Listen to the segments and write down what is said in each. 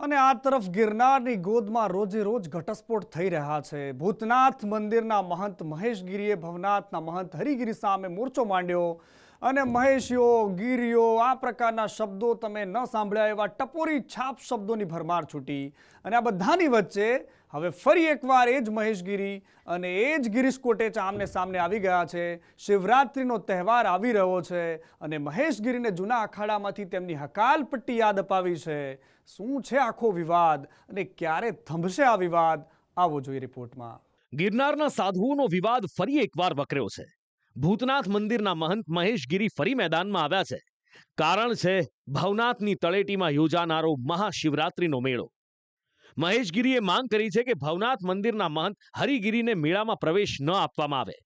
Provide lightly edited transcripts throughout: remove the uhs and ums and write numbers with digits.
અને આ તરફ ગિરનારની ગોદમાં રોજે રોજ ઘટસ્ફોટ થઈ રહ્યા છે। ભૂતનાથ મંદિરના મહંત મહેશગીરીએ ભવનાથના મહંત હરિગીરી સામે મોરચો માંડ્યો અને મહેશીઓ ગીરીઓ આ પ્રકારના શબ્દો તમે ન સાંભળ્યા એવા ટપોરી છાપ શબ્દોની ભરમાર છૂટી। અને આ બધાની વચ્ચે હવે ફરી એકવાર એ જ મહેશગીરી અને એ જ ગિરીશ કોટેચા આમને સામને આવી ગયા છે। શિવરાત્રિનો તહેવાર આવી રહ્યો છે અને મહેશગીરીને જૂના અખાડામાંથી તેમની હકાલપટ્ટી યાદ અપાવી છે। શું છે આખો વિવાદ અને ક્યારે થંભશે આ વિવાદ, આવો જોઈએ રિપોર્ટમાં। ગિરનારના સાધુઓનો વિવાદ ફરી એકવાર વકર્યો છે। ભૂતનાથ મંદિરના મહંત મહેશગીરી ફરી મેદાનમાં આવ્યા છે। કારણ છે ભવનાથની તળેટીમાં યોજાનારો મહાશિવરાત્રિનો મેળો। મહેશગીરીએ માંગ કરી છે કે ભવનાથ મંદિરના મહંત હરિગીરીને મેળામાં પ્રવેશ ન આપવામાં આવે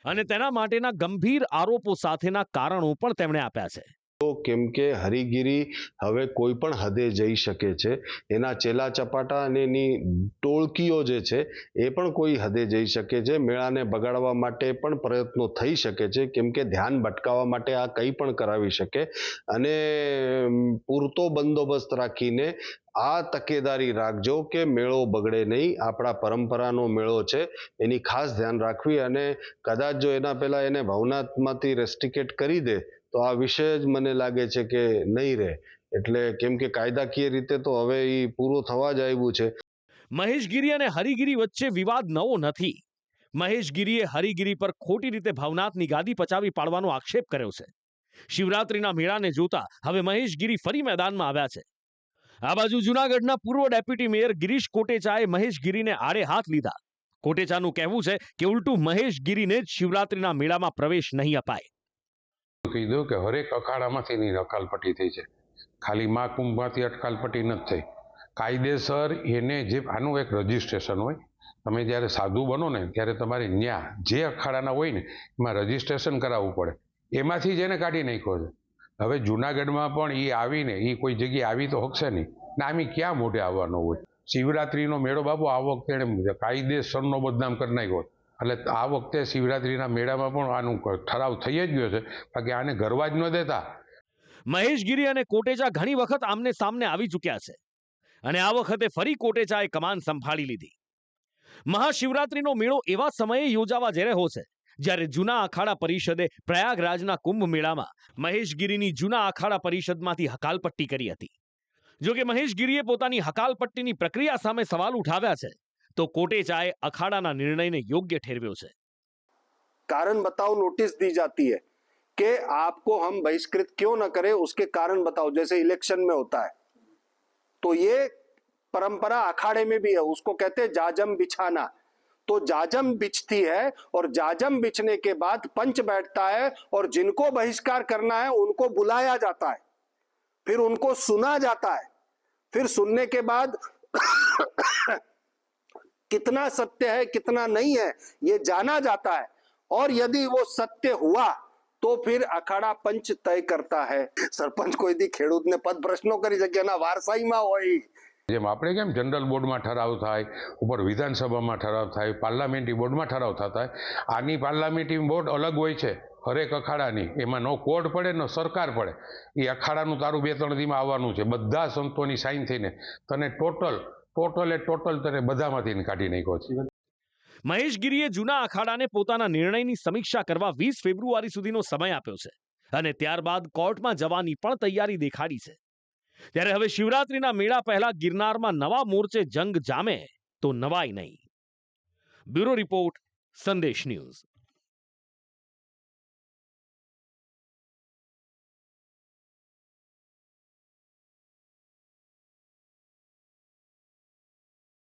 અને તેના માટેના ગંભીર આરોપો સાથેના કારણો પણ તેમણે આપ્યા છે। કેમ કે હરિગીરી હવે કોઈ પણ હદે જઈ શકે છે, એના ચેલા ચપાટા અને એની ટોળકીઓ જે છે એ પણ કોઈ હદે જઈ શકે છે। મેળાને બગાડવા માટે પણ પ્રયત્નો થઈ શકે છે, કેમ કે ધ્યાન ભટકાવવા માટે આ કંઈ પણ કરાવી શકે અને પૂરતો બંદોબસ્ત રાખીને આ તકેદારી રાખજો કે મેળો બગડે નહીં। આપણા પરંપરાનો મેળો છે, એની ખાસ ધ્યાન રાખવી અને કદાચ જો એના પહેલા એને ભવનાથમાંથી રેસ્ટ્રિકેટ કરી દે તો આ વિષય જ મને લાગે છે કે નહીં રહે। એટલે કેમ કે કાયદાકીય રીતે તો હવે એ પૂરું થવા જ આવ્યું છે। મહેશગીરી અને હરિગીરી વચ્ચે વિવાદ નવો નથી। મહેશગીરીએ હરિગીરી પર ખોટી રીતે ભવનાથની ગાદી પચાવી પાડવાનો આક્ષેપ કર્યો છે। શિવરાત્રિના મેળાને જોતા હવે મહેશગીરી ફરી મેદાનમાં આવ્યા છે। આ બાજુ જૂનાગઢના પૂર્વ ડેપ્યુટી મેયર ગિરીશ કોટેચાએ મહેશગીરીને આડે હાથ લીધા। કોટેચાનું કહેવું છે કે ઉલટું મહેશગીરીને જ શિવરાત્રિના મેળામાં પ્રવેશ નહીં અપાય। કીધું કે હરેક અખાડામાંથી એની અકાલપટ્ટી થઈ છે, ખાલી મહાકુંભમાંથી અટકાલપટ્ટી નથી થઈ। કાયદેસર એને જે આનું એક રજિસ્ટ્રેશન હોય, તમે જ્યારે સાધુ બનો ને ત્યારે તમારે ન્યા જે અખાડાના હોય ને એમાં રજિસ્ટ્રેશન કરાવવું પડે, એમાંથી જ એને કાઢી નાખ્યો છે। હવે જુનાગઢમાં પણ એ આવીને એ કોઈ જગ્યાએ આવી તો હકશે નહીં ને, આમી ક્યાં મોઢે આવવાનો હોય। શિવરાત્રિનો મેળો બાબુ આ વખતે એને કાયદેસરનો બદનામ કરી નાખ્યો, એટલે આ વખતે શિવરાત્રિના મેળામાં પણ આનું ઠરાવ થઈ જ ગયો છે, બાકી આને ગરવા જ ન દેતા। મહેશગીરી અને કોટેચા ઘણી વખત આમને સામને આવી ચૂક્યા છે અને આ વખતે ફરી કોટેચાએ કમાન સંભાળી લીધી। મહાશિવરાત્રિનો મેળો એવા સમયે યોજાવા જઈ રહ્યો છે જ્યારે જૂના અખાડા પરિષદે પ્રયાગરાજના કુંભ મેળામાં મહેશગીરીની જૂના અખાડા પરિષદમાંથી હકાલપટ્ટી કરી હતી। જોકે મહેશગીરીએ પોતાની હકાલપટ્ટીની પ્રક્રિયા સામે સવાલ ઉઠાવ્યા છે, તો કોટેચાએ અખાડાના નિર્ણયને યોગ્ય ઠેરવ્યો છે। कारण बताओ नोटिस दी जाती है कि आपको हम बहिष्कृत क्यों न करें, उसके कारण बताओ, जैसे इलेक्शन में होता है। तो ये परंपरा अखाड़े में भी है, उसको कहते हैं जाजम बिछाना। तो जाजम बिछती है और जाजम बिछने के बाद पंच बैठता है और जिनको बहिष्कार करना है उनको बुलाया जाता है, फिर उनको सुना जाता है, फिर सुनने के बाद कितना सत्य है कितना नहीं है ये जाना जाता है, और यदि वो सत्य हुआ तो फिर अखाड़ा पंच तय करता है। सरपंच કોઈ દી ખેડૂતને પદ પ્રશ્નો કરી શકે, એના વારસાઈમાં હોય। જેમ આપણે કેમ જનરલ બોર્ડમાં ઠરાવ થાય, ઉપર વિધાનસભામાં ઠરાવ થાય, પાર્લામેન્ટરી બોર્ડમાં ઠરાવ થતા હોય, આની પાર્લામેન્ટરી બોર્ડ અલગ હોય છે હરેક અખાડાની, એમાં નો કોર્ટ પડે નો સરકાર પડે। એ અખાડાનું તારું 2-3 દીમાં આવવાનું છે, બધા સંતોની સાઈન થઈને તને ટોટલ તને બધામાંથી કાઢી નાખ્યો છે। મહેશગીરીએ જૂના અખાડાને પોતાના નિર્ણયની સમીક્ષા કરવા 20 ફેબ્રુઆરી સુધીનો સમય આપ્યો છે અને ત્યારબાદ કોર્ટમાં જવાની પણ તૈયારી દેખાડી છે। ત્યારે હવે શિવરાત્રિના મેળા પહેલા ગિરનારમાં નવા મોરચે જંગ જામે તો નવાઈ નહીં। બ્યુરો રિપોર્ટ, સંદેશ ન્યૂઝ।